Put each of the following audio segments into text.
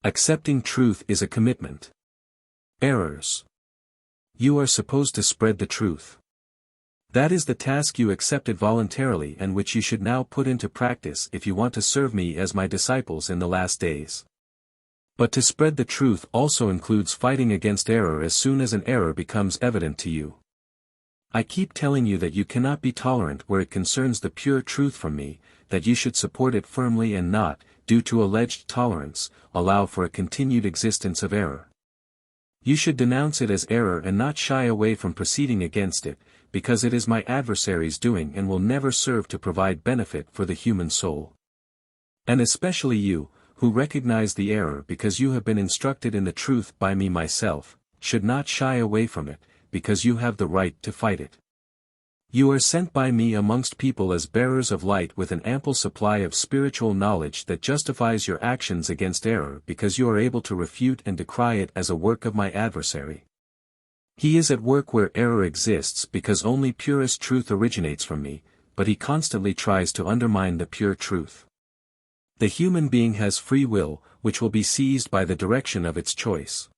Accepting truth is a commitment. Errors. You are supposed to spread the truth. That is the task you accepted voluntarily and which you should now put into practice if you want to serve me as my disciples in the last days. But to spread the truth also includes fighting against error as soon as an error becomes evident to you. I keep telling you that you cannot be tolerant where it concerns the pure truth from me, that you should support it firmly and not, due to alleged tolerance, allow for a continued existence of error. You should denounce it as error and not shy away from proceeding against it, because it is my adversary's doing and will never serve to provide benefit for the human soul. And especially you, who recognize the error because you have been instructed in the truth by me myself, should not shy away from it, because you have the right to fight it. You are sent by me amongst people as bearers of light with an ample supply of spiritual knowledge that justifies your actions against error because you are able to refute and decry it as a work of my adversary. He is at work where error exists because only purest truth originates from me, but he constantly tries to undermine the pure truth. The human being has free will, which will be seized by the direction of its choice.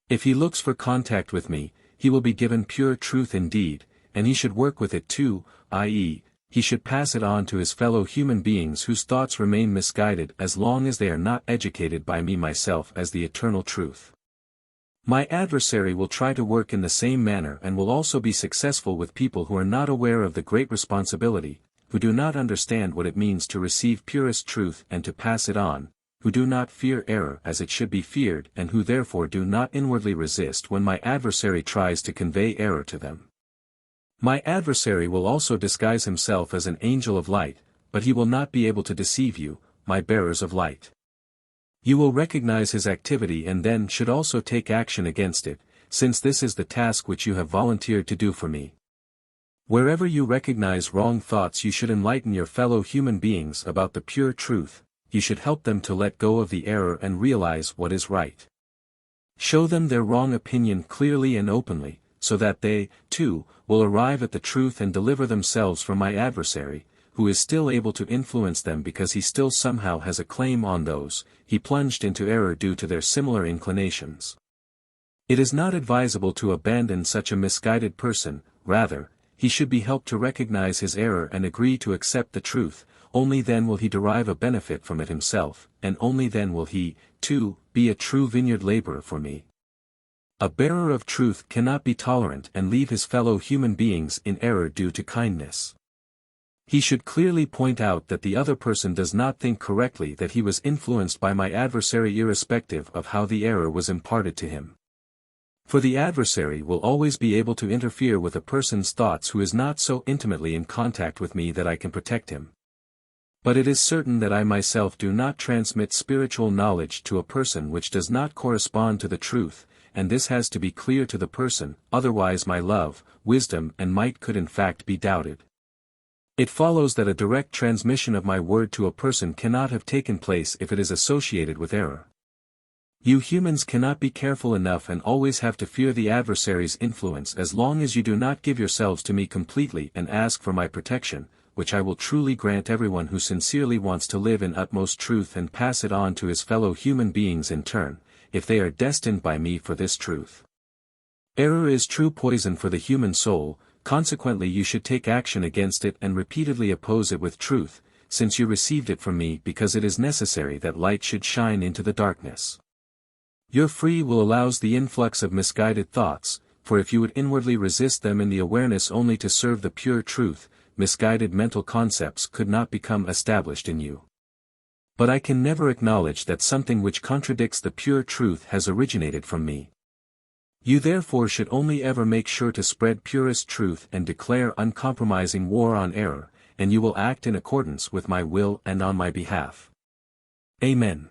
If he looks for contact with me, he will be given pure truth indeed, and he should work with it too, i.e., he should pass it on to his fellow human beings whose thoughts remain misguided as long as they are not educated by me myself as the eternal truth. My adversary will try to work in the same manner and will also be successful with people who are not aware of the great responsibility, who do not understand what it means to receive purest truth and to pass it on, who do not fear error as it should be feared and who therefore do not inwardly resist when my adversary tries to convey error to them. My adversary will also disguise himself as an angel of light, but he will not be able to deceive you, my bearers of light. You will recognize his activity and then should also take action against it, since this is the task which you have volunteered to do for me. Wherever you recognize wrong thoughts you should enlighten your fellow human beings about the pure truth, you should help them to let go of the error and realize what is right. Show them their wrong opinion clearly and openly, so that they, too, will arrive at the truth and deliver themselves from my adversary, who is still able to influence them because he still somehow has a claim on those he plunged into error due to their similar inclinations. It is not advisable to abandon such a misguided person, rather, he should be helped to recognize his error and agree to accept the truth, only then will he derive a benefit from it himself, and only then will he, too, be a true vineyard laborer for me. A bearer of truth cannot be tolerant and leave his fellow human beings in error due to kindness. He should clearly point out that the other person does not think correctly, that he was influenced by my adversary irrespective of how the error was imparted to him. For the adversary will always be able to interfere with a person's thoughts who is not so intimately in contact with me that I can protect him. But it is certain that I myself do not transmit spiritual knowledge to a person which does not correspond to the truth, and this has to be clear to the person, otherwise my love, wisdom and might could in fact be doubted. It follows that a direct transmission of my word to a person cannot have taken place if it is associated with error. You humans cannot be careful enough and always have to fear the adversary's influence as long as you do not give yourselves to me completely and ask for my protection, which I will truly grant everyone who sincerely wants to live in utmost truth and pass it on to his fellow human beings in turn, if they are destined by me for this truth. Error is true poison for the human soul, consequently you should take action against it and repeatedly oppose it with truth, since you received it from me because it is necessary that light should shine into the darkness. Your free will allows the influx of misguided thoughts, for if you would inwardly resist them in the awareness only to serve the pure truth, misguided mental concepts could not become established in you. But I can never acknowledge that something which contradicts the pure truth has originated from me. You therefore should only ever make sure to spread purest truth and declare uncompromising war on error, and you will act in accordance with my will and on my behalf. Amen.